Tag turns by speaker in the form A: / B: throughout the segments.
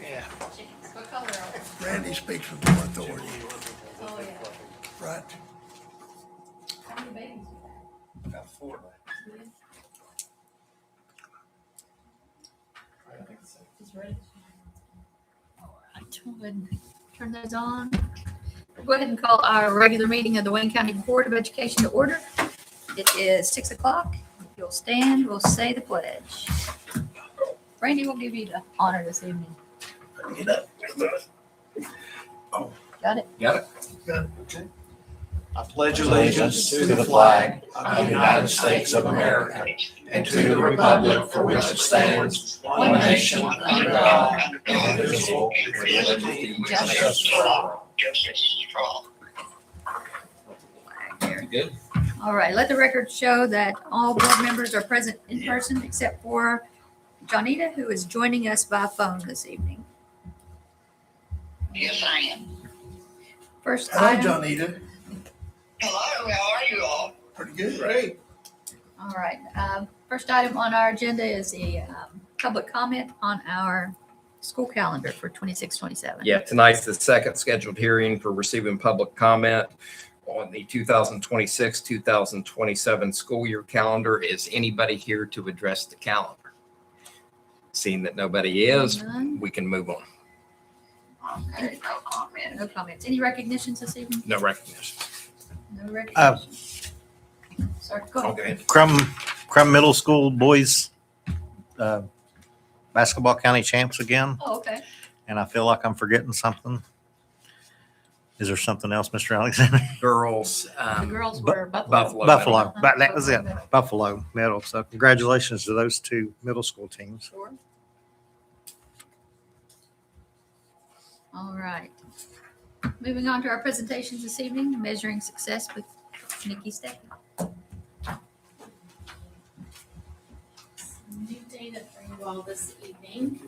A: Yeah.
B: What color are they?
C: Randy speaks with more authority,
B: Oh, yeah.
C: right?
B: How many babies you
A: Got 4 now.
B: have?
A: I think so.
B: Just ready. All right, we'll go ahead and turn those on. We'll go ahead and call our regular meeting of the Wayne County Board of Education to order. It is 6 o'clock. If you'll stand, we'll say the pledge. Randy will give you the honor this evening.
C: Get up.
B: Got it?
A: Got it?
C: Got
A: Okay. I pledge allegiance to the flag of the United States of America and to the republic for which it stands, one nation, under God, indivisible, with liberty and justice for all.
B: There.
A: Good.
B: All right, let the record show that all board members are present in person except for Johnita, who is joining us by phone this evening.
D: Yes, I am.
B: First
C: Hi,
B: item.
C: Johnita.
D: Hello, how are you all?
C: Pretty good. Great.
B: All right. First item on our agenda is a public comment on our school calendar for 26-27.
E: Yeah, tonight's the second scheduled hearing for receiving public comment on the 2026-2027 school year calendar. Is anybody here to address the calendar? Seeing that nobody is,
B: None?
E: we can move on.
D: Okay, no comment.
B: No comments. Any recognitions this evening?
E: No recognition.
B: No recognitions. Sorry, go ahead.
E: Okay.
F: Crum Middle School boys basketball county champs again,
B: Oh, okay.
F: and I feel like I'm forgetting something. Is there something else, Mr. Alexander?
E: Girls,
B: The girls were Buffalo.
E: Buffalo.
F: Buffalo, but that was it. Buffalo medal. So congratulations to those two middle school teams.
B: Sure. All right. Moving on to our presentations this evening, measuring success with Nikki Steck.
G: New data for you all this evening.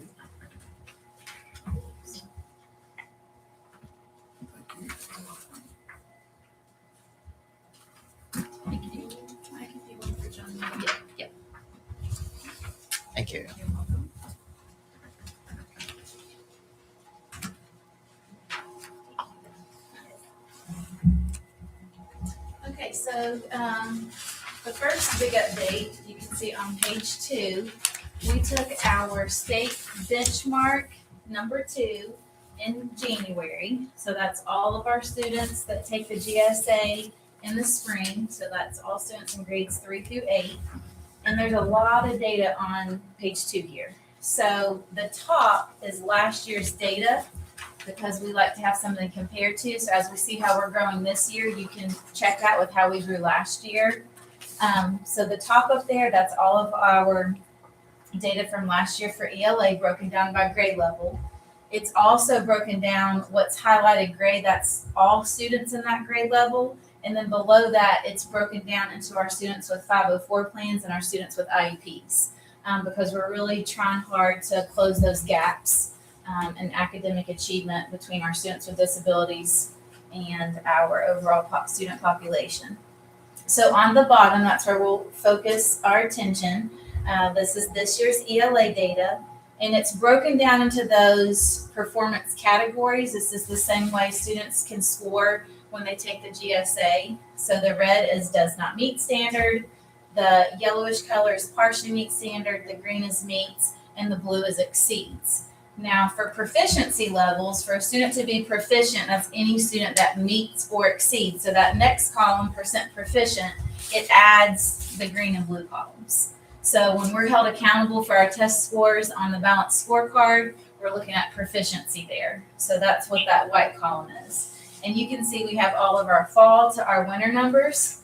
B: Thank you.
G: I can do one for John.
B: Yep.
F: Thank you.
G: You're welcome. Okay, so the first big update, you can see on page 2, we took our state benchmark number 2 in January. So that's all of our students that take the GSA in the spring. So that's all students in grades 3 through 8. And there's a lot of data on page 2 here. So the top is last year's data because we like to have something to compare to. So as we see how we're growing this year, you can check that with how we grew last year. So the top up there, that's all of our data from last year for ELA broken down by grade level. It's also broken down what's highlighted gray, that's all students in that grade level. And then below that, it's broken down into our students with 504 plans and our students with IEPs. Because we're really trying hard to close those gaps in academic achievement between our students with disabilities and our overall student population. So on the bottom, that's where we'll focus our attention. This is this year's ELA data, and it's broken down into those performance categories. This is the same way students can score when they take the GSA. So the red is does not meet standard, the yellowish color is partially meet standard, the green is meets, and the blue is exceeds. Now for proficiency levels, for a student to be proficient, that's any student that meets or exceeds. So that next column, percent proficient, it adds the green and blue columns. So when we're held accountable for our test scores on the balanced scorecard, we're looking at proficiency there. So that's what that white column is. And you can see we have all of our fall to our winter numbers.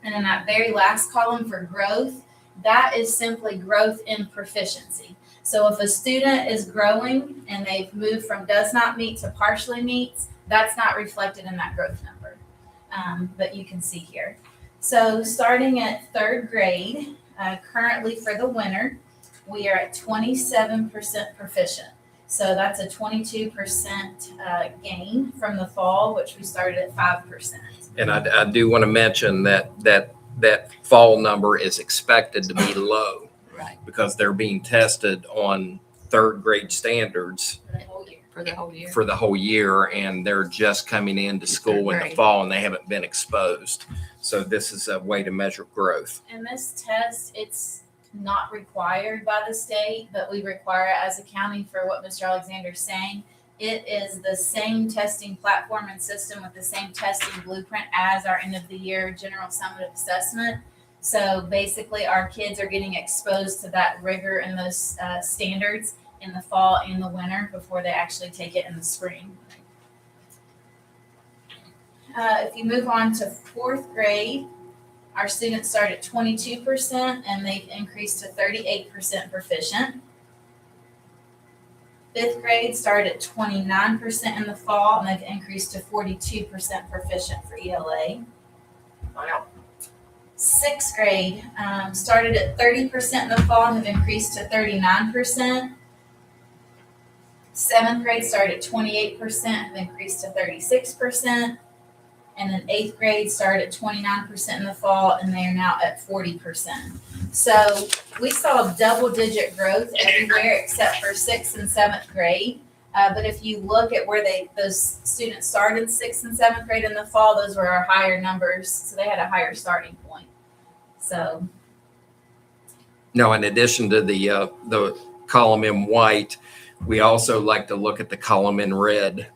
G: And in that very last column for growth, that is simply growth in proficiency. So if a student is growing and they've moved from does not meet to partially meets, that's not reflected in that growth number. But you can see here. So starting at 3rd grade, currently for the winter, we are at 27% proficient. So that's a 22% gain from the fall, which we started at 5%.
E: And I do want to mention that fall number is expected to be low
B: Right.
E: because they're being tested on third grade standards
G: For the whole year.
B: For the whole year.
E: for the whole year, and they're just coming into school in the
B: Great.
E: fall and they haven't been exposed. So this is a way to measure growth.
G: And this test, it's not required by the state, but we require it as a county for what Mr. Alexander's saying. It is the same testing platform and system with the same testing blueprint as our end of the year general summative assessment. So basically, our kids are getting exposed to that rigor and those standards in the fall and the winter before they actually take it in the spring. If you move on to fourth grade, our students start at 22% and they've increased to 38% proficient. Fifth grade start at 29% in the fall and they've increased to 42% proficient for ELA. Sixth grade started at 30% in the fall and have increased to 39%. Seventh grade started at 28% and have increased to 36%. And then eighth grade started at 29% in the fall and they are now at 40%. So we saw double-digit growth everywhere except for sixth and seventh grade. But if you look at where those students started sixth and seventh grade in the fall, those were our higher numbers. So they had a higher starting point. So
E: Now, in addition to the column in white, we also like to look at the column in red.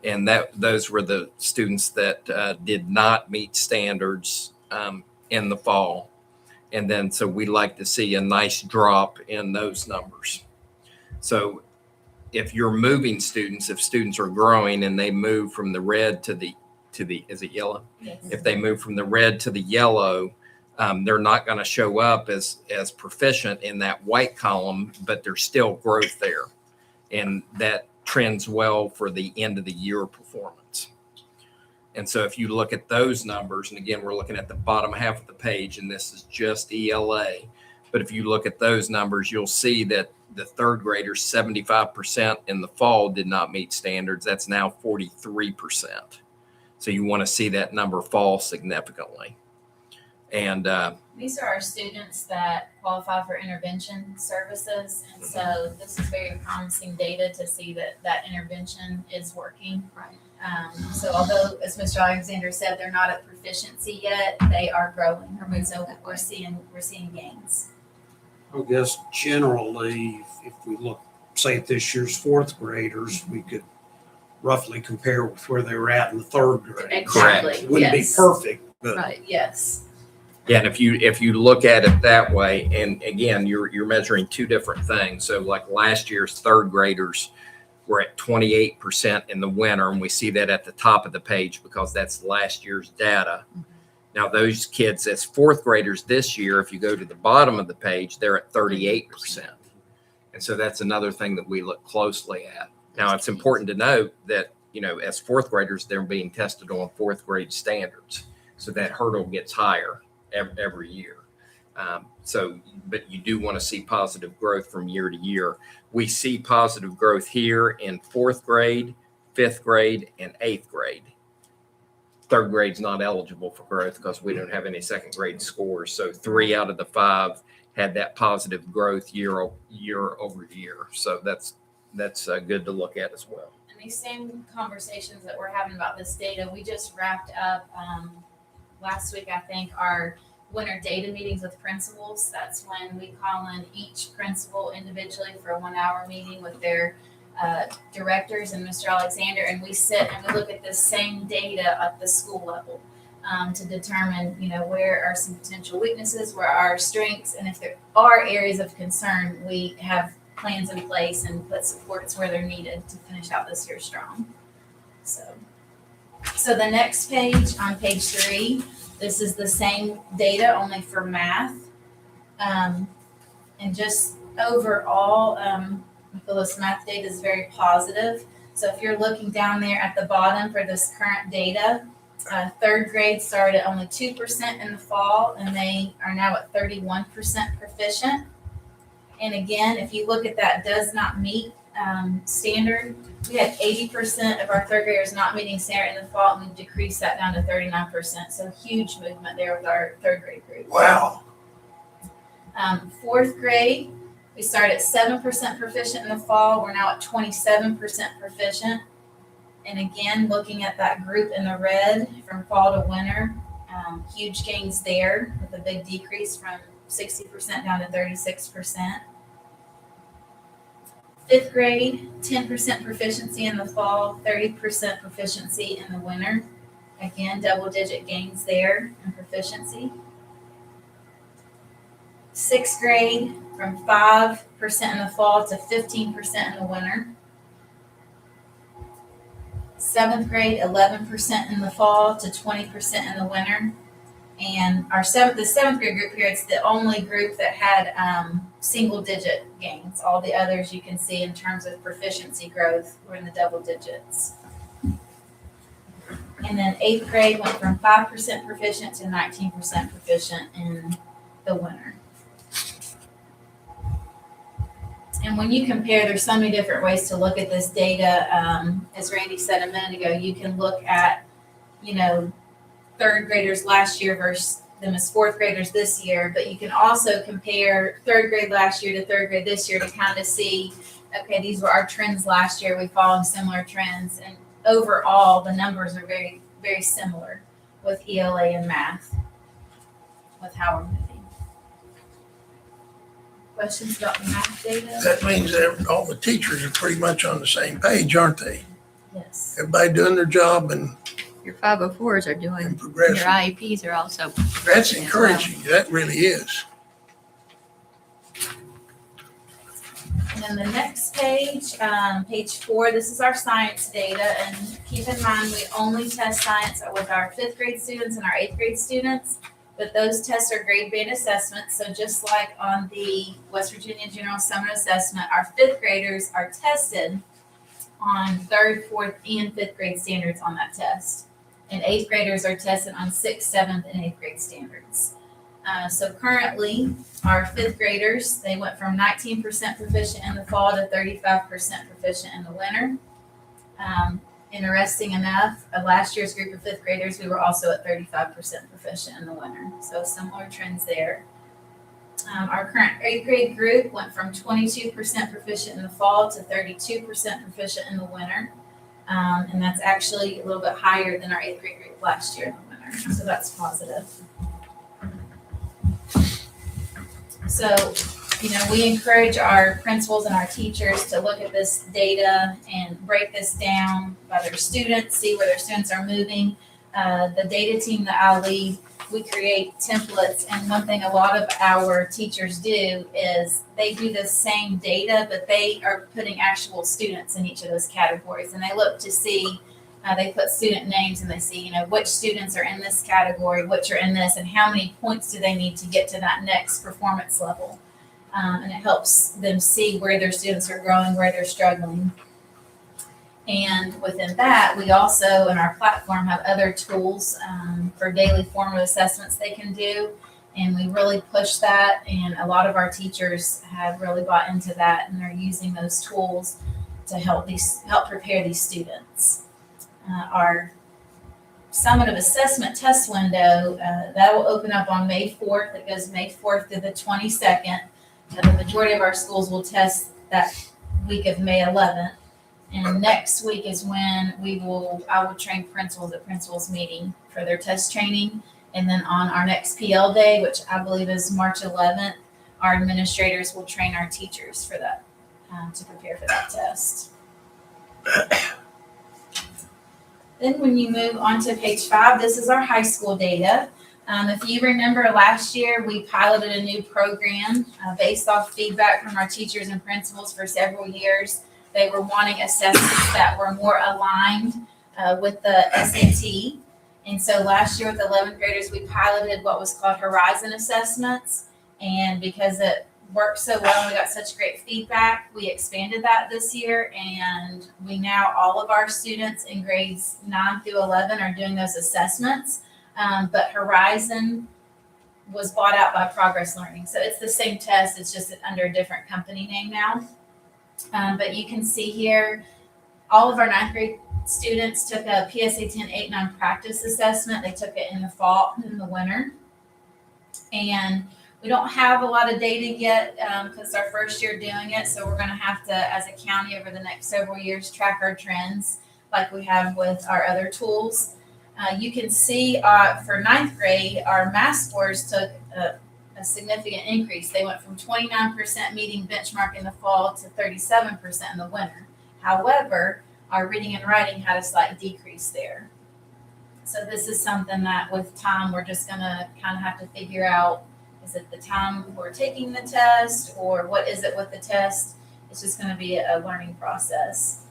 E: And those were the students that did not meet standards in the fall. And then, so we like to see a nice drop in those numbers. So if you're moving students, if students are growing and they move from the red to the, is it yellow?
G: yes.
E: If they move from the red to the yellow, they're not going to show up as proficient in that white column, but there's still growth there. And that trends well for the end of the year performance. And so if you look at those numbers, and again, we're looking at the bottom half of the page, and this is just ELA. But if you look at those numbers, you'll see that the third graders, 75% in the fall did not meet standards. That's now 43%. So you want to see that number fall significantly. And
G: These are our students that qualify for intervention services. And so this is very promising data to see that intervention is working.
B: Right.
G: So although, as Mr. Alexander said, they're not at proficiency yet, they are growing. And so we're seeing gains.
C: I guess generally, if we look, say at this year's fourth graders, we could roughly compare with where they were at in the third grade.
G: Exactly.
C: It wouldn't be
G: Yes.
C: perfect, but
B: Right.
G: Yes.
E: yeah, and if you look at it that way, and again, you're measuring two different things. So like last year's third graders were at 28% in the winter, and we see that at the top of the page because that's last year's data. Now those kids as fourth graders this year, if you go to the bottom of the page, they're at 38%. And so that's another thing that we look closely at. Now it's important to note that, as fourth graders, they're being tested on fourth grade standards. So that hurdle gets higher every year. But you do want to see positive growth from year to year. We see positive growth here in fourth grade, fifth grade, and eighth grade. Third grade's not eligible for growth because we don't have any second grade scores. So 3 out of the 5 had that positive growth year over year. So that's good to look at as well.
G: And these same conversations that we're having about this data, we just wrapped up last week, I think, our winter data meetings with principals. That's when we call in each principal individually for a 1-hour meeting with their directors and Mr. Alexander, and we sit and we look at this same data at the school level to determine, where are some potential weaknesses, where are our strengths, and if there are areas of concern, we have plans in place and put supports where they're needed to finish out this year strong. So the next page, on page 3, this is the same data only for math. And just overall, I feel this math data is very positive. So if you're looking down there at the bottom for this current data, third grade started at only 2% in the fall, and they are now at 31% proficient. And again, if you look at that does not meet standard, we had 80% of our third graders not meeting standard in the fall, and we decreased that down to 39%. So huge movement there with our third grade group.
C: wow.
G: Fourth grade, We started at 7% proficient in the fall. We're now at 27% proficient. And again, looking at that group in the red from fall to winter, huge gains there with a big decrease from 60% down to 36%. Fifth grade, 10% proficiency in the fall, 30% proficiency in the winter. Again, double-digit gains there in proficiency. Sixth grade, from 5% in the fall to 15% in the winter. Seventh grade, 11% in the fall to 20% in the winter. And the seventh grade group here, it's the only group that had single digit gains. All the others you can see in terms of proficiency growth were in the double digits. And then eighth grade went from 5% proficient to 19% proficient in the winter. And when you compare, there's so many different ways to look at this data. As Randy said a minute ago, you can look at, third graders last year versus them as fourth graders this year, but you can also compare third grade last year to third grade this year to kind of see, okay, these were our trends last year. We followed similar trends, and overall, the numbers are very, very similar with ELA and math, with how we're moving. Questions about the math data?
A: That means that all the teachers are pretty much on the same page, aren't they?
G: Yes.
A: Everybody doing their job and
B: Your 504s are doing, your
A: progressing.
B: IEPs are also
A: That's
B: progressing as well.
A: encouraging. That really is.
G: And then the next page, page 4, this is our science data. And keep in mind, we only test science with our 5th grade students and our 8th grade students. But those tests are grade band assessments. So just like on the West Virginia General Summit Assessment, our 5th graders are tested on 3rd, 4th, and 5th grade standards on that test. And 8th graders are tested on 6th, 7th, and 8th grade standards. So currently, our 5th graders, they went from 19% proficient in the fall to 35% proficient in the winter. Interesting enough, last year's group of 5th graders, we were also at 35% proficient in the winter. So similar trends there. Our current 8th grade group went from 22% proficient in the fall to 32% proficient in the winter. And that's actually a little bit higher than our 8th grade group last year in the winter. So that's positive. So, we encourage our principals and our teachers to look at this data and break this down by their students, see where their students are moving. The data team that I lead, we create templates, and one thing a lot of our teachers do is they do the same data, but they are putting actual students in each of those categories, and they look to see, they put student names and they see, which students are in this category, which are in this, and how many points do they need to get to that next performance level. And it helps them see where their students are growing, where they're struggling. And within that, we also, in our platform, have other tools for daily formative assessments they can do. And we really push that. And a lot of our teachers have really bought into that, and they're using those tools to help prepare these students. Our summative assessment test window, that will open up on May 4th. It goes May 4th to the 22nd. The majority of our schools will test that week of May 11th. And next week is when I will train principals at principals meeting for their test training. And then on our next PL day, which I believe is March 11th, our administrators will train our teachers for that, to prepare for that test. Then when you move on to page 5, this is our high school data. If you remember last year, we piloted a new program based off feedback from our teachers and principals for several years. They were wanting assessments that were more aligned with the SAT. And so last year with 11th graders, we piloted what was called Horizon assessments. And because it worked so well and we got such great feedback, we expanded that this year. And all of our students in grades 9 through 11 are doing those assessments. But Horizon was bought out by Progress Learning. So it's the same test, it's just under a different company name now. But you can see here, all of our 9th grade students took a PSA 10 8-9 practice assessment. They took it in the fall and in the winter. And We don't have a lot of data yet because it's our first year doing it. So we're going to have to, as a county over the next several years, track our trends like we have with our other tools. You can see for ninth grade, our math scores took a significant increase. They went from 29% meeting benchmark in the fall to 37% in the winter. However, our reading and writing had a slight decrease there. So this is something that with time, we're just gonna kind of have to figure out, is it the time we're taking the test or what is it with the test? It's just gonna be a learning process.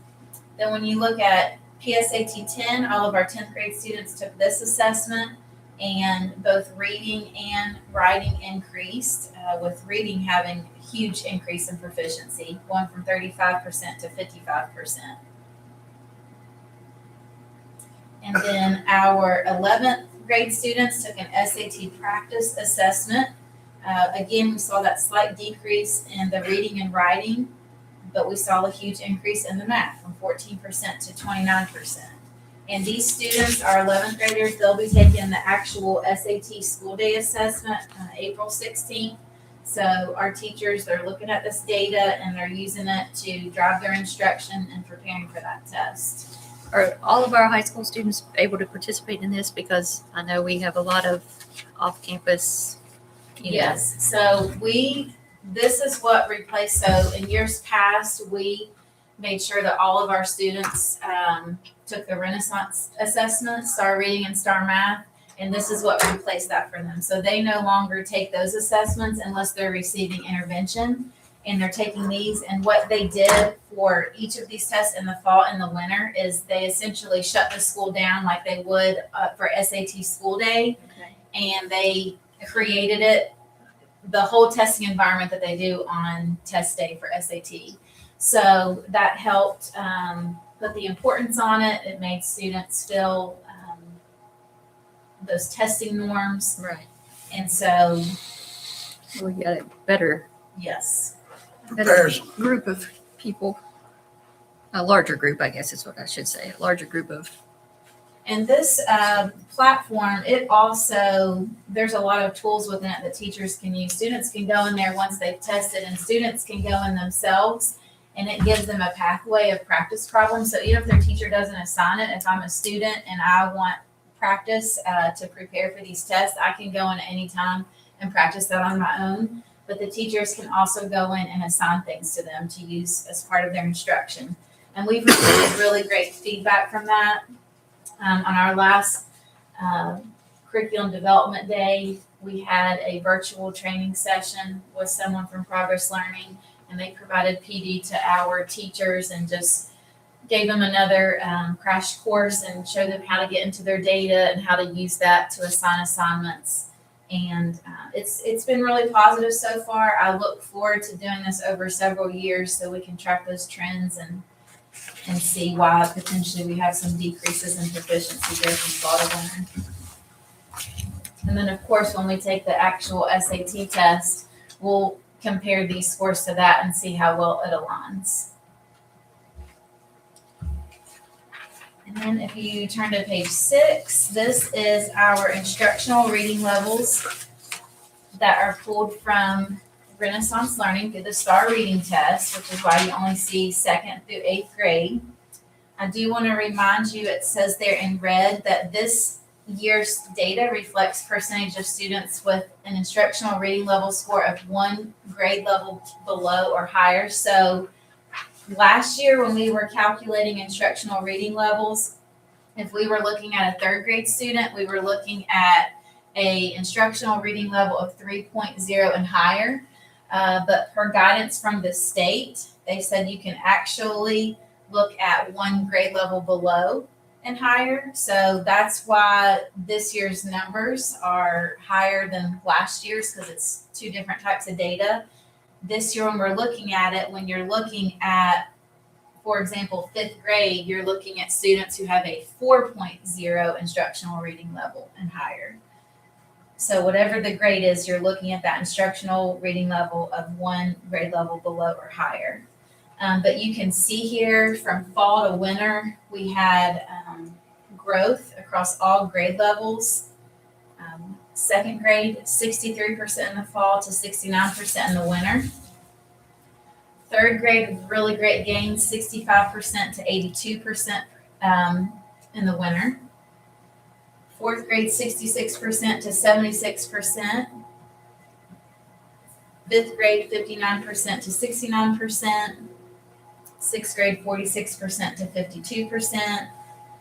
G: Then when you look at PSAT 10, all of our 10th grade students took this assessment, and both reading and writing increased, with reading having a huge increase in proficiency, going from 35% to 55%. And then our 11th grade students took an SAT practice assessment. Again, we saw that slight decrease in the reading and writing, but we saw a huge increase in the math from 14% to 29%. And these students, our 11th graders, they'll be taking the actual SAT school day assessment on April 16th. So our teachers, they're looking at this data and they're using it to drive their instruction and preparing for that test.
B: Are all of our high school students able to participate in this? Because I know we have a lot of off-campus.
G: Yes, so this is what replaced, so in years past, we made sure that all of our students took the Renaissance assessment, Star Reading and Star Math, and this is what replaced that for them. So they no longer take those assessments unless they're receiving intervention, and they're taking these. And what they did for each of these tests in the fall and the winter is they essentially shut the school down like they would for SAT school day,
B: Okay.
G: and they created the whole testing environment that they do on test day for SAT. So that helped put the importance on it. It made students feel those testing norms.
B: Right.
G: And so,
B: We got a better
G: yes.
B: group of people. A larger group, I guess is what I should say. A larger group of.
G: And this platform, it also, there's a lot of tools within it that teachers can use. Students can go in there once they've tested, and students can go in themselves, and it gives them a pathway of practice problems. So even if their teacher doesn't assign it, if I'm a student and I want practice to prepare for these tests, I can go in at any time and practice that on my own. But the teachers can also go in and assign things to them to use as part of their instruction. And we've received really great feedback from that. On our last curriculum development day, we had a virtual training session with someone from Progress Learning, and they provided PD to our teachers and just gave them another crash course and showed them how to get into their data and how to use that to assign assignments. And it's been really positive so far. I look forward to doing this over several years so we can track those trends and see why potentially we have some decreases in proficiency there from fall to winter. And then, of course, when we take the actual SAT test, we'll compare these scores to that and see how well it aligns. And then if you turn to page 6, this is our instructional reading levels that are pulled from Renaissance Learning through the STAR reading test, which is why you only see 2nd through 8th grade. I do want to remind you, it says there in red that this year's data reflects percentage of students with an instructional reading level score of 1 grade level below or higher. So last year when we were calculating instructional reading levels, if we were looking at a 3rd grade student, we were looking at a instructional reading level of 3.0 and higher. But per guidance from the state, they said you can actually look at 1 grade level below and higher. So that's why this year's numbers are higher than last year's, because it's 2 different types of data. This year when we're looking at it, when you're looking at, for example, 5th grade, you're looking at students who have a 4.0 instructional reading level and higher. So whatever the grade is, you're looking at that instructional reading level of 1 grade level below or higher. But you can see here from fall to winter, we had growth across all grade levels. Second grade, 63% in the fall to 69% in the winter. Third grade, really great gains, 65% to 82% in the winter. Fourth grade, 66% to 76%. Fifth grade, 59% to 69%. Sixth grade, 46% to 52%.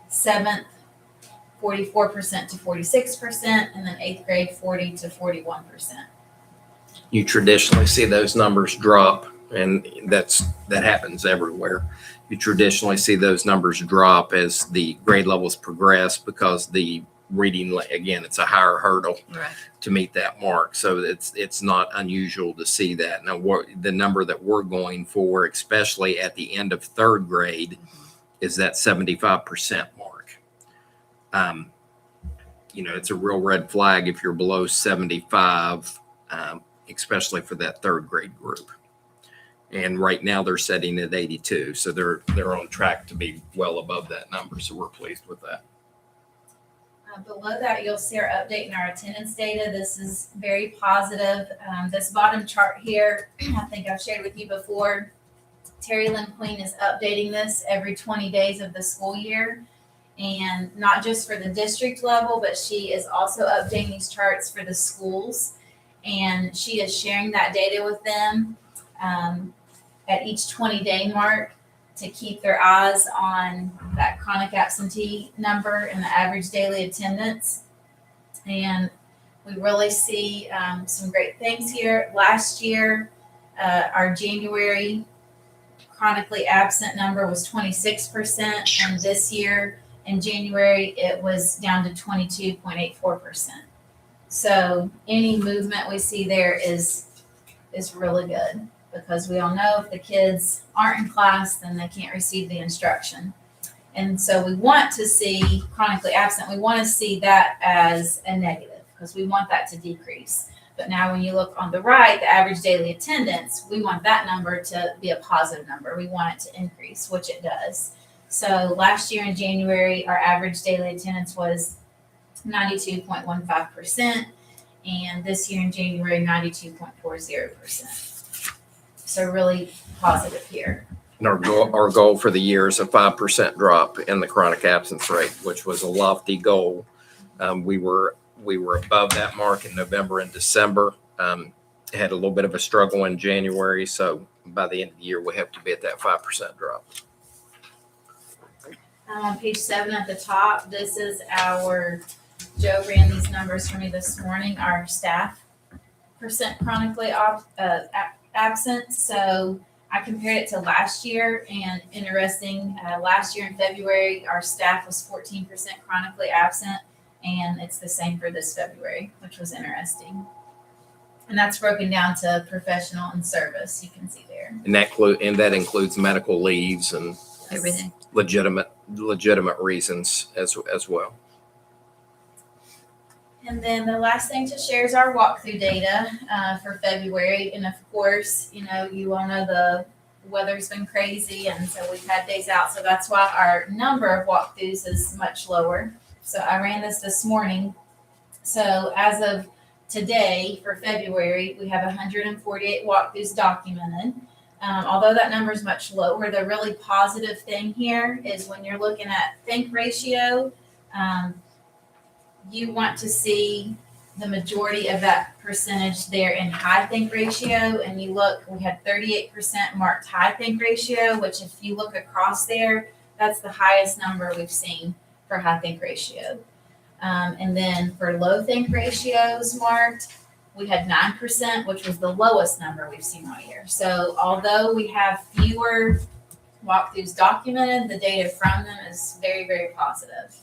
G: Seventh, 44% to 46%. And then eighth grade, 40 to 41%.
E: You traditionally see those numbers drop, and that happens everywhere. You traditionally see those numbers drop as the grade levels progress because the reading, again, it's a higher hurdle
B: Right.
E: to meet that mark. So it's not unusual to see that. Now, the number that we're going for, especially at the end of third grade, is that 75% mark. It's a real red flag if you're below 75, especially for that third grade group. And right now they're setting at 82. So they're on track to be well above that number. So we're pleased with that.
G: Below that, you'll see our update in our attendance data. This is very positive. This bottom chart here, I think I've shared with you before. Terry Lynn Queen is updating this every 20 days of the school year. And not just for the district level, but she is also updating these charts for the schools. And she is sharing that data with them at each 20-day mark to keep their eyes on that chronic absentee number and the average daily attendance. And we really see some great things here. Last year, our January chronically absent number was 26%, and this year in January, it was down to 22.84%. So any movement we see there is really good, because we all know if the kids aren't in class, then they can't receive the instruction. And so we want to see chronically absent, we want to see that as a negative, because we want that to decrease. But now when you look on the right, the average daily attendance, we want that number to be a positive number. We want it to increase, which it does. So last year in January, our average daily attendance was 92.15%, and this year in January, 92.40%. So really positive here.
E: And our goal for the year is a 5% drop in the chronic absence rate, which was a lofty goal. We were above that mark in November and December. Had a little bit of a struggle in January. So by the end of the year, we have to be at that 5% drop.
G: On page 7 at the top, this is Joe ran these numbers for me this morning, our staff percent chronically absent. So I compared it to last year, and interesting, last year in February, our staff was 14% chronically absent, and it's the same for this February, which was interesting. And that's broken down to professional and service, you can see there.
E: And that includes medical leaves and
B: Everything.
E: legitimate reasons as well.
G: And then the last thing to share is our walkthrough data for February. And of course, you all know the weather's been crazy, and so we've had days out. So that's why our number of walkthroughs is much lower. So I ran this morning. So as of today for February, we have 148 walkthroughs documented. Although that number is much lower, the really positive thing here is when you're looking at think ratio, you want to see the majority of that percentage there in high think ratio. And you look, we had 38% marked high think ratio, which if you look across there, that's the highest number we've seen for high think ratio. And then for low think ratios marked, we had 9%, which was the lowest number we've seen all year. So although we have fewer walkthroughs documented, the data from them is very, very positive.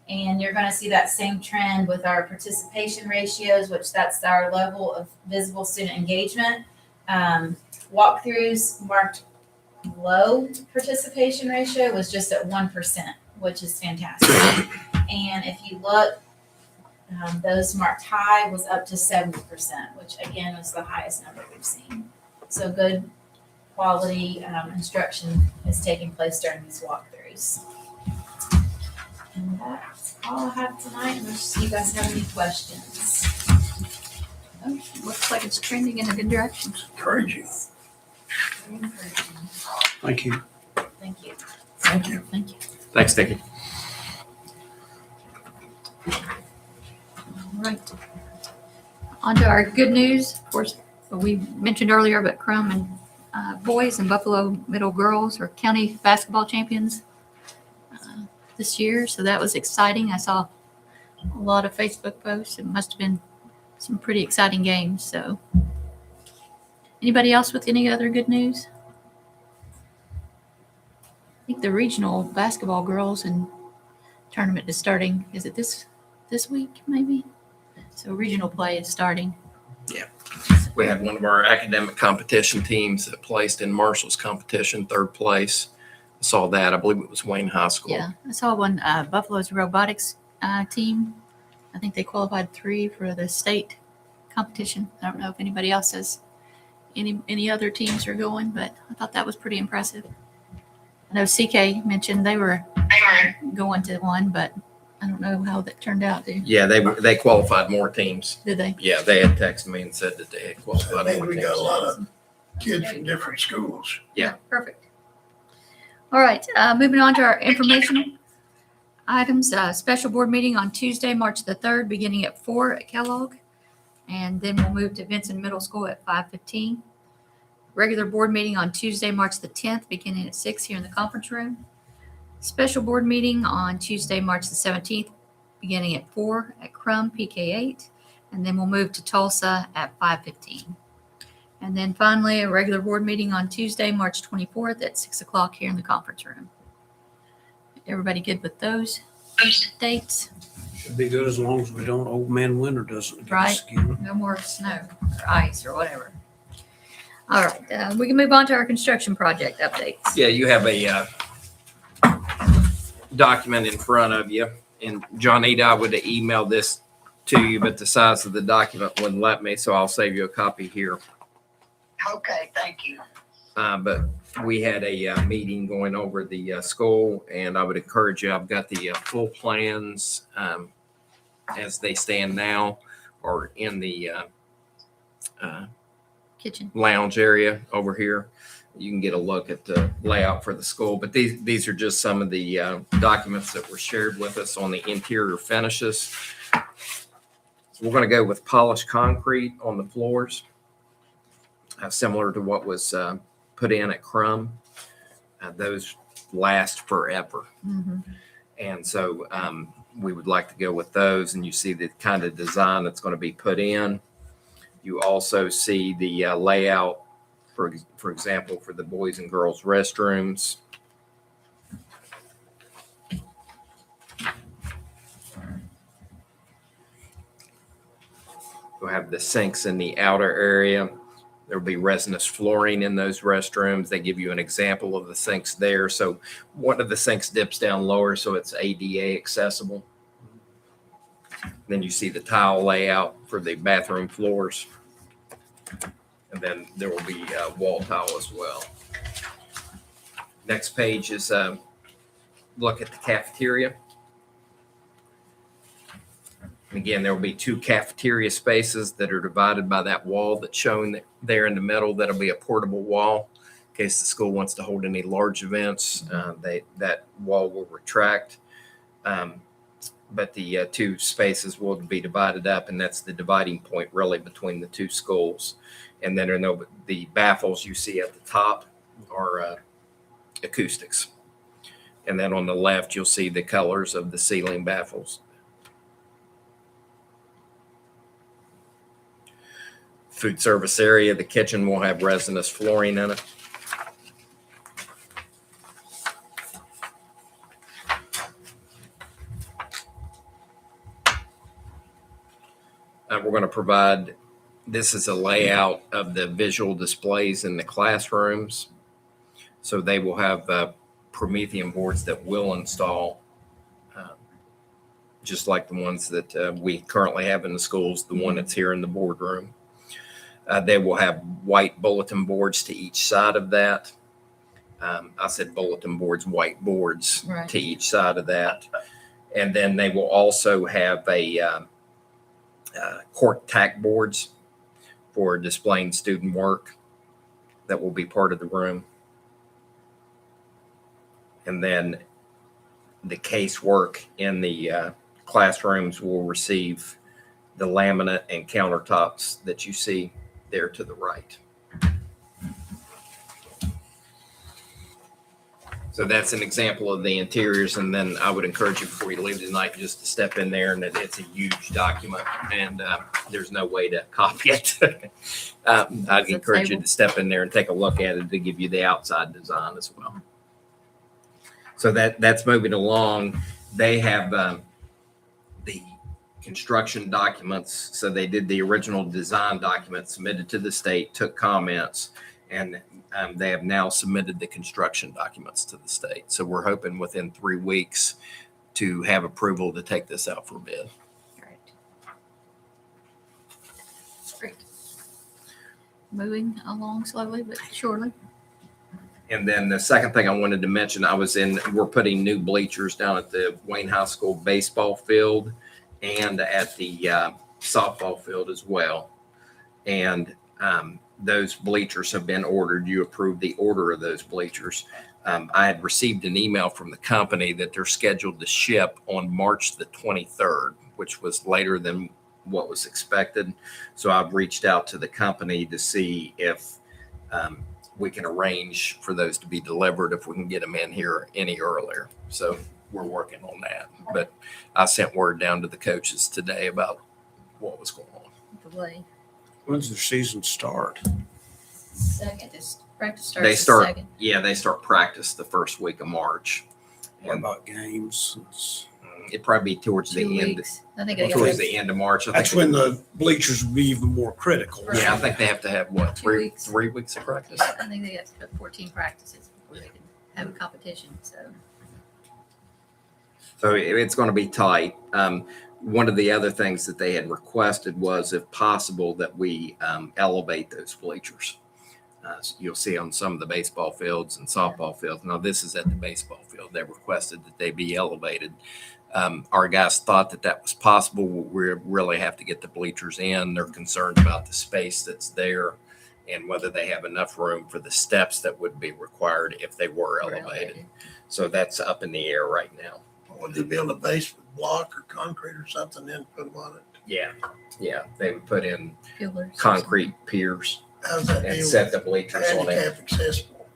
G: And you're going to see that same trend with our participation ratios, which that's our level of visible student engagement. Walkthroughs marked low participation ratio was just at 1%, which is fantastic. And if you look, those marked high was up to 70%, which again was the highest number we've seen. So good quality instruction is taking place during these walkthroughs. And that's all I have tonight, unless you guys have any questions.
B: Oh, looks like it's trending in a good direction.
A: Encouraging.
C: Thank you.
G: Thank you.
A: Thank you.
B: Thank you.
E: Thanks, Nikki.
B: All right. On to our good news. Of course, we mentioned earlier, but Crum and boys and Buffalo Middle girls are county basketball champions this year. So that was exciting. I saw a lot of Facebook posts. It must have been some pretty exciting games. So anybody else with any other good news? I think the regional basketball girls and tournament is starting. Is it this week maybe? So regional play is starting.
E: We had one of our academic competition teams that placed in Marshall's competition, third place. I saw that. I believe it was Wayne High School.
B: Yeah, I saw one Buffalo's robotics team. I think they qualified 3 for the state competition. I don't know if anybody else has any other teams are going, but I thought that was pretty impressive. I know CK mentioned they were going to one, but I don't know how that turned out.
E: Yeah, they qualified more teams.
B: Did they?
E: Yeah, they had texted me and said that they had
A: I
E: qualified
A: think
E: more
A: we
E: teams.
A: got a lot of kids from different schools.
E: Yeah.
B: Perfect. All right, moving on to our informational items. Special board meeting on Tuesday, March the 3rd, beginning at 4 at Kellogg. And then we'll move to Vincent Middle School at 5:15. Regular board meeting on Tuesday, March the 10th, beginning at 6 here in the conference room. Special board meeting on Tuesday, March the 17th, beginning at 4 at Crum PK8. And then we'll move to Tulsa at 5:15. And then finally, a regular board meeting on Tuesday, March 24th at 6 o'clock here in the conference room. Everybody good with those dates?
C: Should be good as long as we don't, old man winter doesn't get
B: Right.
C: us again.
B: No more snow or ice or whatever. All right, we can move on to our construction project updates.
E: Yeah, you have a document in front of you. And Johnita, I would have emailed this to you, but the size of the document wouldn't let me, so I'll save you a copy here.
D: Okay, thank you.
E: But we had a meeting going over the school, and I would encourage you, I've got the full plans as they stand now, or in the
B: Kitchen.
E: lounge area over here. You can get a look at the layout for the school, but these are just some of the documents that were shared with us on the interior finishes. So we're going to go with polished concrete on the floors, similar to what was put in at Crum. Those last forever.
B: Mm-hmm.
E: And so we would like to go with those, and you see the kind of design that's going to be put in. You also see the layout, for example, for the boys and girls restrooms. We'll have the sinks in the outer area. There'll be resinous flooring in those restrooms. They give you an example of the sinks there. So one of the sinks dips down lower, so it's ADA accessible. Then you see the tile layout for the bathroom floors. And then there will be wall tile as well. Next page is look at the cafeteria. And again, there will be 2 cafeteria spaces that are divided by that wall that's shown there in the middle. That'll be a portable wall in case the school wants to hold any large events. That wall will retract. But the 2 spaces will be divided up, and that's the dividing point really between the 2 schools. And then the baffles you see at the top are acoustics. And then on the left, you'll see the colors of the ceiling baffles. Food service area, the kitchen will have resinous flooring in it. We're going to provide, this is a layout of the visual displays in the classrooms. So they will have Promethean boards that will install, just like the ones that we currently have in the schools, the one that's here in the boardroom. They will have white bulletin boards to each side of that. I said bulletin boards, white boards
B: Right.
E: to each side of that. And then they will also have a cork tack boards for displaying student work that will be part of the room. And then the casework in the classrooms will receive the laminate and countertops that you see there to the right. So that's an example of the interiors. And then I would encourage you before you leave tonight, just to step in there, and it's a huge document and there's no way to copy it. I'd encourage you to step in there and take a look at it to give you the outside design as well. So that's moving along. They have the construction documents. So they did the original design document, submitted to the state, took comments, and they have now submitted the construction documents to the state. So we're hoping within 3 weeks to have approval to take this out for bid.
B: Great. Great. Moving along slowly but surely.
E: And then the second thing I wanted to mention, we're putting new bleachers down at the Wayne High School baseball field and at the softball field as well. And those bleachers have been ordered. You approved the order of those bleachers. I had received an email from the company that they're scheduled to ship on March the 23rd, which was later than what was expected. So I've reached out to the company to see if we can arrange for those to be delivered, if we can get them in here any earlier. So we're working on that. But I sent word down to the coaches today about what was going on.
B: Delay.
C: When's the season start?
B: Second is practice starts.
E: They
B: the
E: start,
B: second.
E: yeah, they start practice the first week of March.
C: What about games?
E: It'd probably be towards
B: 2
E: the end,
B: weeks. I think I got
E: towards
B: it.
E: the end of March. I
C: That's
E: think,
C: when the bleachers will be even more critical.
E: yeah, I think they have to have what,
B: 2 weeks.
E: 3 weeks of practice?
B: I think they have to put 14 practices before they can have a competition. So
E: So it's going to be tight. One of the other things that they had requested was, if possible, that we elevate those bleachers. So you'll see on some of the baseball fields and softball fields. Now, this is at the baseball field. They requested that they be elevated. Our guys thought that was possible. We really have to get the bleachers in. They're concerned about the space that's there and whether they have enough room for the steps that would be required if they were elevated. So that's up in the air right now.
A: Would they build a base with block or concrete or something, then put them on it?
E: Yeah. They would put in
B: pillars.
E: concrete piers
A: How's that
E: and
A: deal
E: set
A: with
E: the bleachers on it.
A: handicap accessible?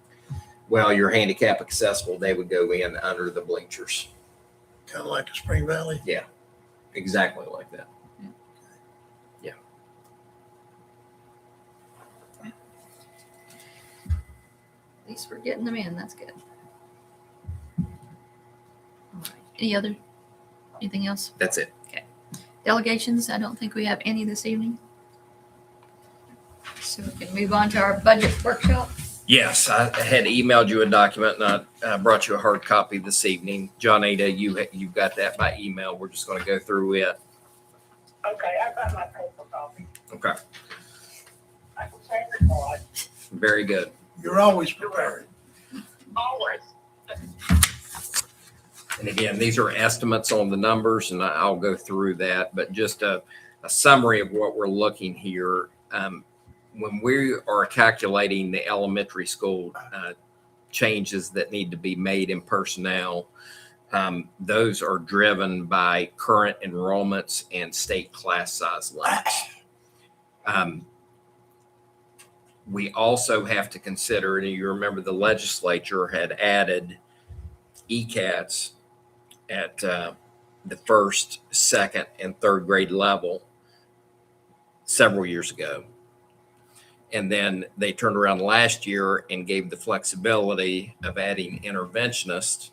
E: Well, you're handicap accessible. They would go in under the bleachers.
A: Kind of like the Spring Valley?
E: Exactly like that.
B: At least we're getting them in. That's good. All right. Anything else?
E: That's it.
B: Delegations, I don't think we have any this evening. So we can move on to our budget workshop.
E: Yes, I had emailed you a document and I brought you a hard copy this evening. John Ada, you got that by email. We're just going to go through it.
D: Okay, I got my paper copy.
E: Okay,
D: I can send it for it.
E: very good.
A: You're always prepared.
D: Always.
E: And again, these are estimates on the numbers, and I'll go through that, but just a summary of what we're looking here. When we are calculating the elementary school changes that need to be made in personnel, those are driven by current enrollments and state class size limits. We also have to consider, and you remember the legislature had added ECATs at the first, second, and third grade level several years ago. And then they turned around last year and gave the flexibility of adding interventionists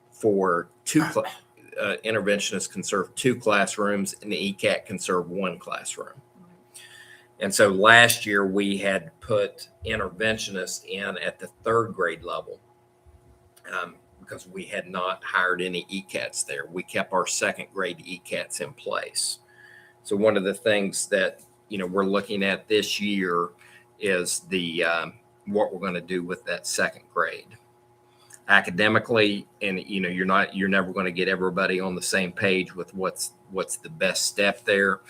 E: for interventionists can serve 2 classrooms and the ECAT can serve 1 classroom. And so last year we had put interventionists in at the 3rd grade level because we had not hired any ECATs there. We kept our 2nd grade ECATs in place. So one of the things that we're looking at this year is the what we're going to do with that 2nd grade. Academically, and you're never going to get everybody on the same page with what's the best step there.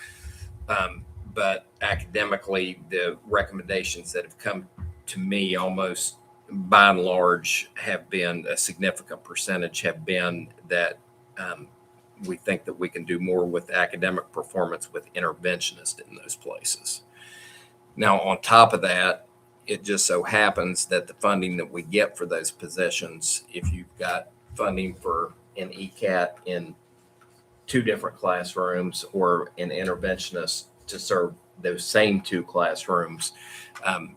E: but academically, the recommendations that have come to me almost by and large have been a significant percentage have been that we think that we can do more with academic performance with interventionists in those places. Now, on top of that, it just so happens that the funding that we get for those positions, if you've got funding for an ECAT in 2 different classrooms or an interventionist to serve those same 2 classrooms,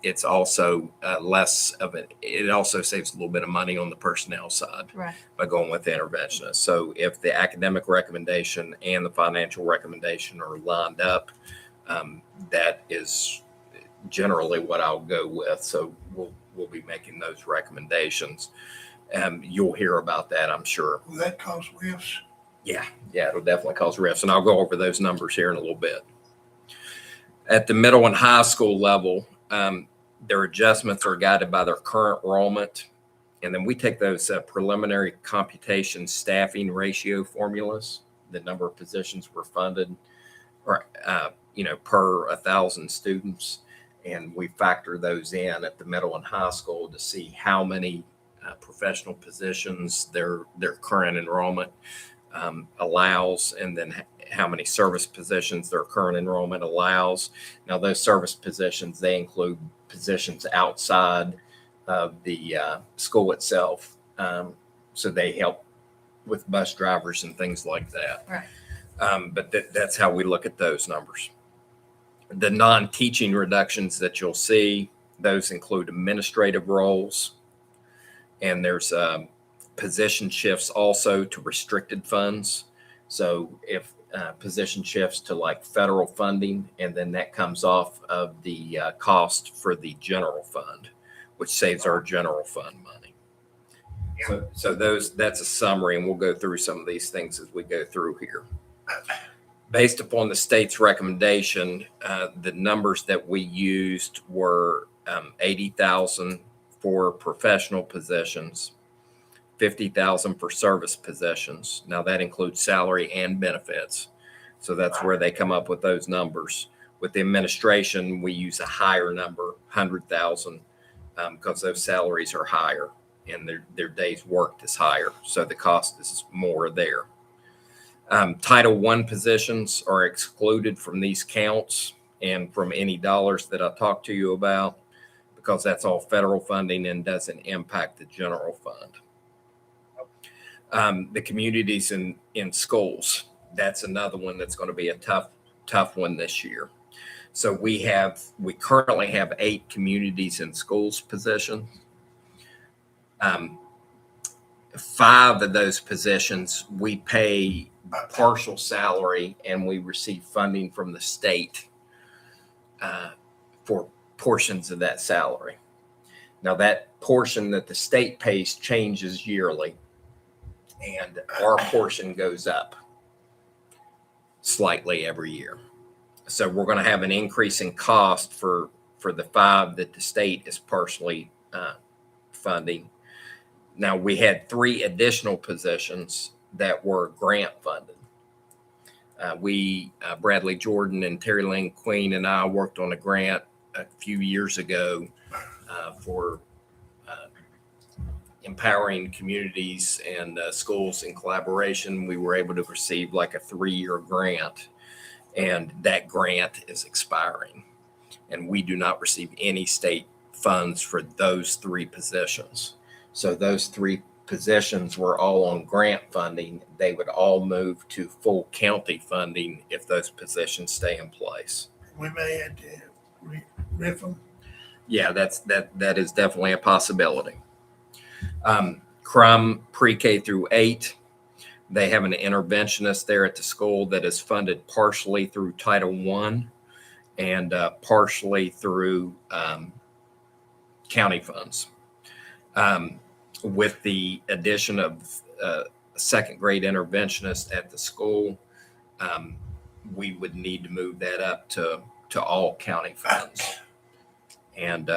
E: it's also less of it. It also saves a little bit of money on the personnel side
B: Right.
E: by going with the interventionist. So if the academic recommendation and the financial recommendation are lined up, that is generally what I'll go with. So we'll be making those recommendations. You'll hear about that, I'm sure.
A: Will that cause rifts?
E: Yeah, it'll definitely cause rifts, and I'll go over those numbers here in a little bit. At the middle and high school level, their adjustments are guided by their current enrollment, and then we take those preliminary computation staffing ratio formulas, the number of positions were funded, or per 1,000 students, and we factor those in at the middle and high school to see how many professional positions their current enrollment allows, and then how many service positions their current enrollment allows. Now, those service positions, they include positions outside of the school itself. So they help with bus drivers and things like that.
B: Right.
E: But that's how we look at those numbers. The non-teaching reductions that you'll see, those include administrative roles, and there's position shifts also to restricted funds. So if position shifts to like federal funding, and then that comes off of the cost for the general fund, which saves our general fund money. So that's a summary, and we'll go through some of these things as we go through here. Based upon the state's recommendation, the numbers that we used were 80,000 for professional positions, 50,000 for service positions. Now that includes salary and benefits. So that's where they come up with those numbers. With the administration, we use a higher number, 100,000, because those salaries are higher and their days worked is higher. So the cost is more there. Title I positions are excluded from these counts and from any dollars that I talked to you about, because that's all federal funding and doesn't impact the general fund. The communities in schools, that's another one that's going to be a tough one this year. So we currently have 8 communities in schools positions. 5 of those positions we pay partial salary, and we receive funding from the state for portions of that salary. Now that portion that the state pays changes yearly, and our portion goes up slightly every year. So we're going to have an increase in cost for the 5 that the state is partially funding. Now we had 3 additional positions that were grant funded. Bradley Jordan and Terry Lynn Queen and I worked on a grant a few years ago for empowering communities and schools in collaboration. We were able to receive like a 3-year grant, and that grant is expiring, and we do not receive any state funds for those 3 positions. So those 3 positions were all on grant funding. They would all move to full county funding if those positions stay in place.
A: We may have to riff them.
E: Yeah, that is definitely a possibility. Crum pre-K through 8, they have an interventionist there at the school that is funded partially through Title I and partially through county funds. With the addition of a 2nd grade interventionist at the school, we would need to move that up to all county funds, and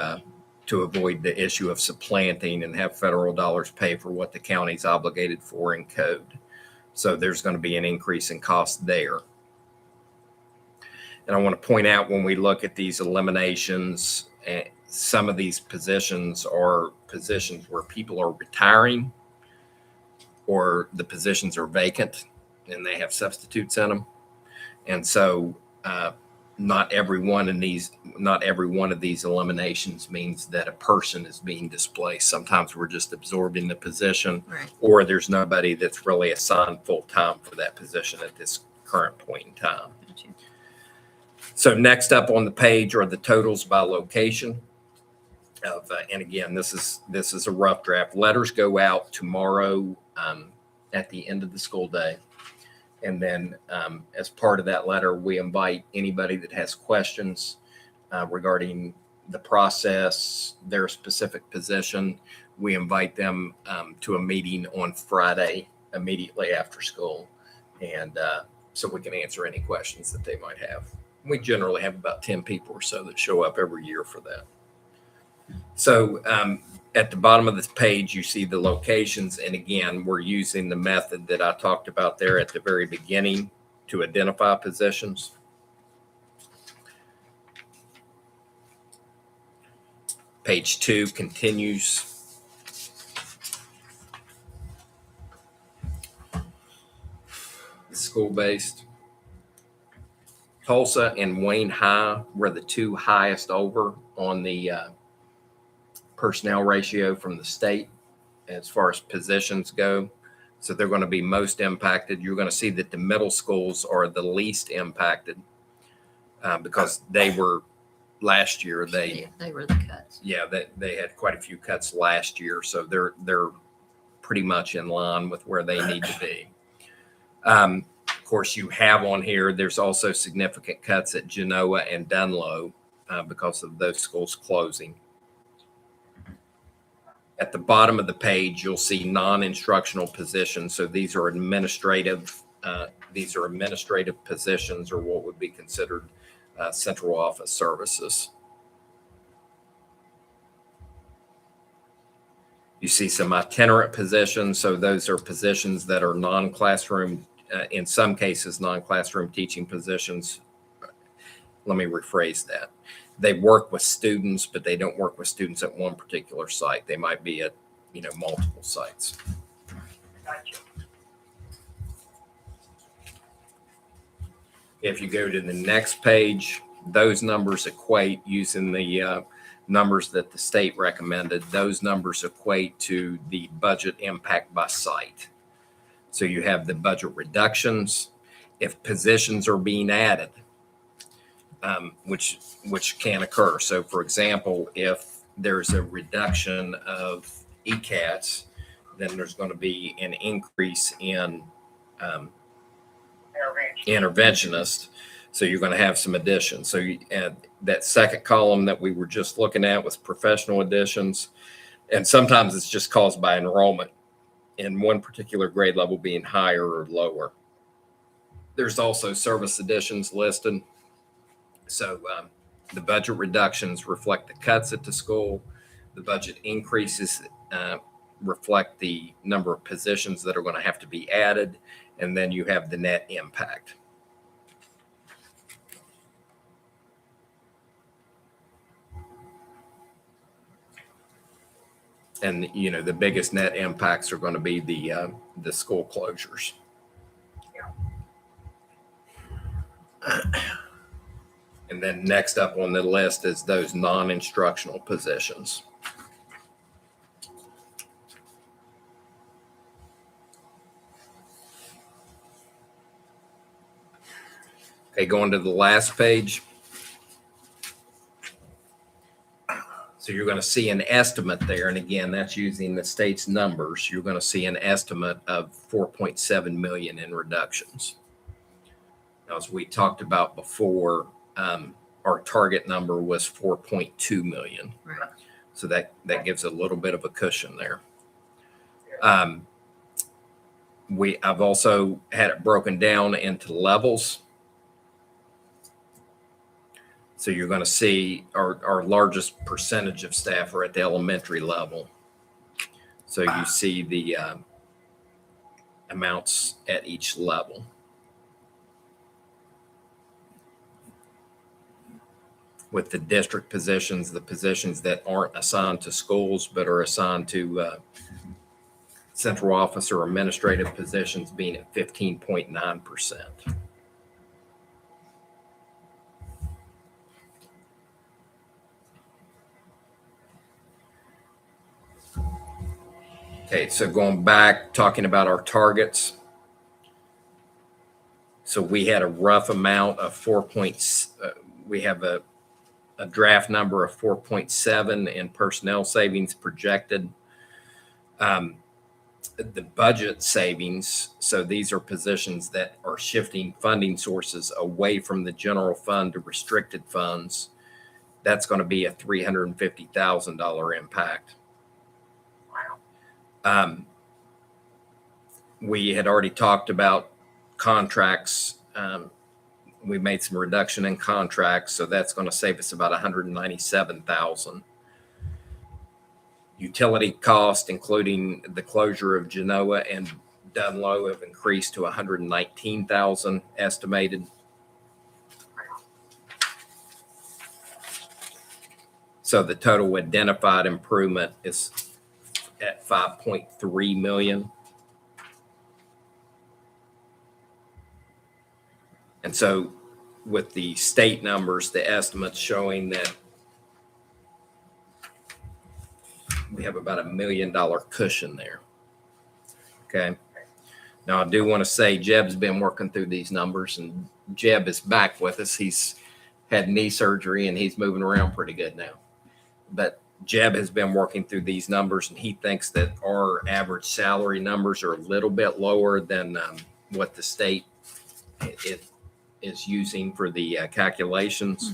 E: to avoid the issue of supplanting and have federal dollars pay for what the county's obligated for in code. So there's going to be an increase in cost there. And I want to point out when we look at these eliminations, some of these positions are positions where people are retiring or the positions are vacant and they have substitutes in them. And so not every one of these eliminations means that a person is being displaced. Sometimes we're just absorbing the position,
B: Right.
E: or there's nobody that's really assigned full time for that position at this current point in time.
B: Gotcha.
E: So next up on the page are the totals by location. And again, this is a rough draft. Letters go out tomorrow at the end of the school day. And then as part of that letter, we invite anybody that has questions regarding the process, their specific position. We invite them to a meeting on Friday immediately after school. And so we can answer any questions that they might have. We generally have about 10 people or so that show up every year for that. So at the bottom of this page, you see the locations. And again, we're using the method that I talked about there at the very beginning to identify positions. Page 2 continues. School-based. Tulsa and Wayne High were the two highest over on the personnel ratio from the state as far as positions go. So they're going to be most impacted. You're going to see that the middle schools are the least impacted because they were last year.
B: Yeah, they were the cuts.
E: They had quite a few cuts last year. So they're pretty much in line with where they need to be. Of course, you have on here, there's also significant cuts at Genoa and Dunlow because of those schools closing. At the bottom of the page, you'll see non-instructional positions. So these are administrative positions, or what would be considered central office services. You see some itinerant positions. So those are positions that are non-classroom, in some cases, non-classroom teaching positions. Let me rephrase that. They work with students, but they don't work with students at one particular site. They might be at, multiple sites.
D: Gotcha.
E: If you go to the next page, those numbers equate using the numbers that the state recommended. Those numbers equate to the budget impact by site. So you have the budget reductions. If positions are being added, which can occur. So for example, if there's a reduction of ECATs, then there's going to be an increase in interventionists. So you're going to have some additions. So that second column that we were just looking at was professional additions. And sometimes it's just caused by enrollment in one particular grade level being higher or lower. There's also service additions listed. So the budget reductions reflect the cuts at the school. The budget increases reflect the number of positions that are going to have to be added. And then you have the net impact. And, the biggest net impacts are going to be the school closures. And then next up on the list is those non-instructional positions. Okay, going to the last page. So you're going to see an estimate there. And again, that's using the state's numbers. You're going to see an estimate of 4.7 million in reductions. Now, as we talked about before, our target number was 4.2 million.
B: Right.
E: So that gives a little bit of a cushion there. I've also had it broken down into levels. So you're going to see our largest percentage of staff are at the elementary level. So you see the amounts at each level. with the district positions, the positions that aren't assigned to schools but are assigned to central office or administrative positions being at 15.9%. Okay, so going back, talking about our targets. So we had a rough amount of we have a draft number of 4.7 in personnel savings projected. The budget savings, so these are positions that are shifting funding sources away from the general fund to restricted funds. That's going to be a $350,000 impact. We had already talked about contracts. We made some reduction in contracts, so that's going to save us about $197,000. Utility cost, including the closure of Genoa and Dunlow, have increased to $119,000 estimated. So the total identified improvement is at $5.3 million. And so with the state numbers, the estimates showing that we have about $1 million cushion there. Okay. Now I do want to say Jeb's been working through these numbers, and Jeb is back with us. He's had knee surgery and he's moving around pretty good now. But Jeb has been working through these numbers, and he thinks that our average salary numbers are a little bit lower than what the state is using for the calculations.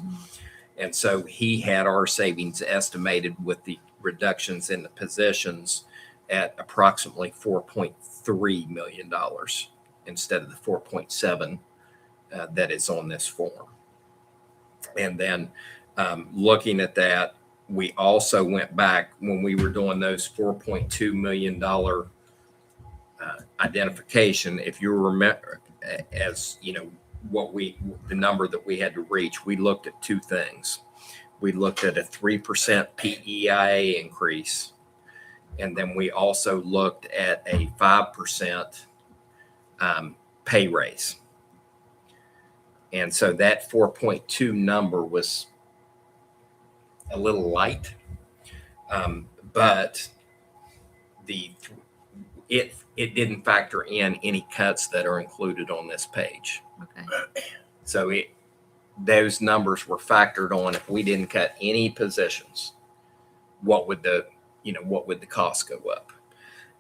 E: And so he had our savings estimated with the reductions in the positions at approximately $4.3 million instead of the 4.7 that is on this form. And then looking at that, we also went back when we were doing those $4.2 million identification. If you remember, as you know, the number that we had to reach, we looked at two things. We looked at a 3% PEIA increase, and then we also looked at a 5% pay raise. And so that 4.2 number was a little light, but it didn't factor in any cuts that are included on this page.
B: Okay.
E: So those numbers were factored on. If we didn't cut any positions, what would the cost go up?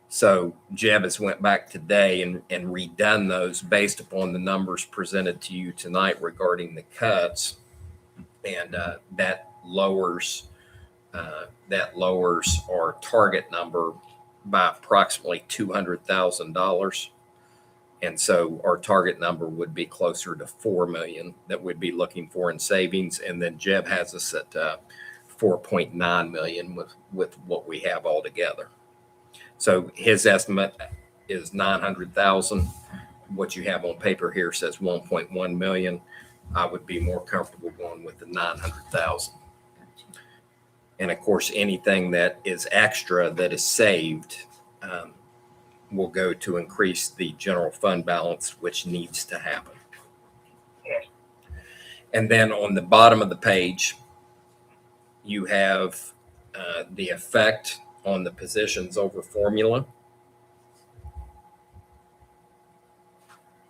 E: So Jeb has went back today and redone those based upon the numbers presented to you tonight regarding the cuts, and that lowers our target number by approximately $200,000. And so our target number would be closer to $4 million that we'd be looking for in savings. And then Jeb has us at $4.9 million with what we have all together. So his estimate is $900,000. What you have on paper here says $1.1 million. I would be more comfortable going with the $900,000. And of course, anything that is extra that is saved will go to increase the general fund balance, which needs to happen. And then on the bottom of the page, you have the effect on the positions over formula.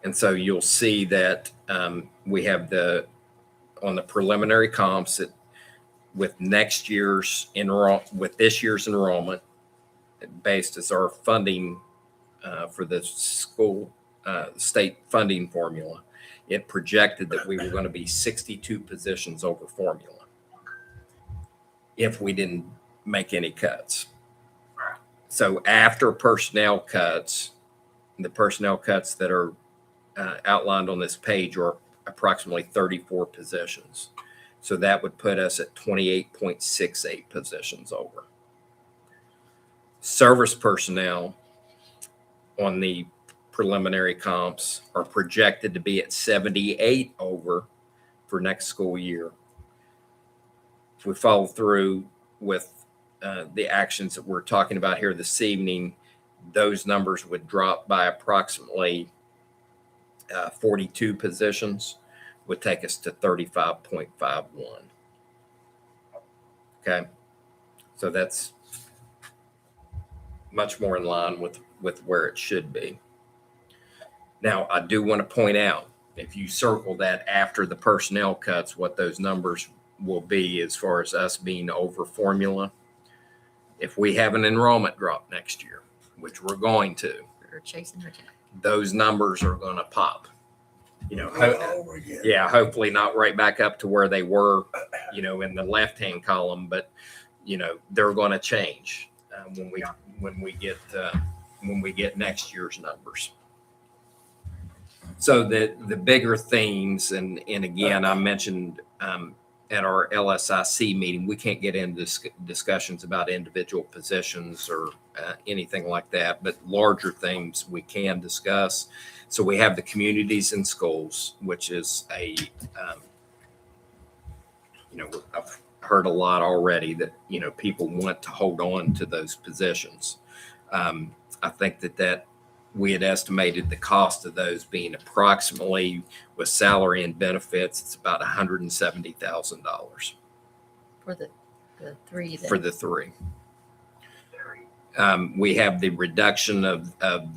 E: And so you'll see that we have on the preliminary comps with this year's enrollment based as our funding for the school state funding formula, it projected that we were going to be 62 positions over formula if we didn't make any cuts. So after personnel cuts, the personnel cuts that are outlined on this page are approximately 34 positions. So that would put us at 28.68 positions over. Service personnel on the preliminary comps are projected to be at 78 over for next school year. if we follow through with the actions that we're talking about here this evening, those numbers would drop by approximately 42 positions, would take us to 35.51. Okay. So that's much more in line with where it should be. Now, I do want to point out, if you circle that after the personnel cuts, what those numbers will be as far as us being over formula. If we have an enrollment drop next year, which we're going to,
B: We're chasing our tail.
E: those numbers are going to pop. You know, yeah, hopefully not right back up to where they were, you know, in the left-hand column, but you know, they're going to change when we get next year's numbers. So the bigger themes, and again, I mentioned at our LSIC meeting, we can't get into discussions about individual positions or anything like that, but larger things we can discuss. So we have the communities and schools, which is I've heard a lot already that, you know, people want to hold on to those positions. I think that we had estimated the cost of those being approximately, with salary and benefits, it's about $170,000
B: For the three.
E: for the three. We have the reduction of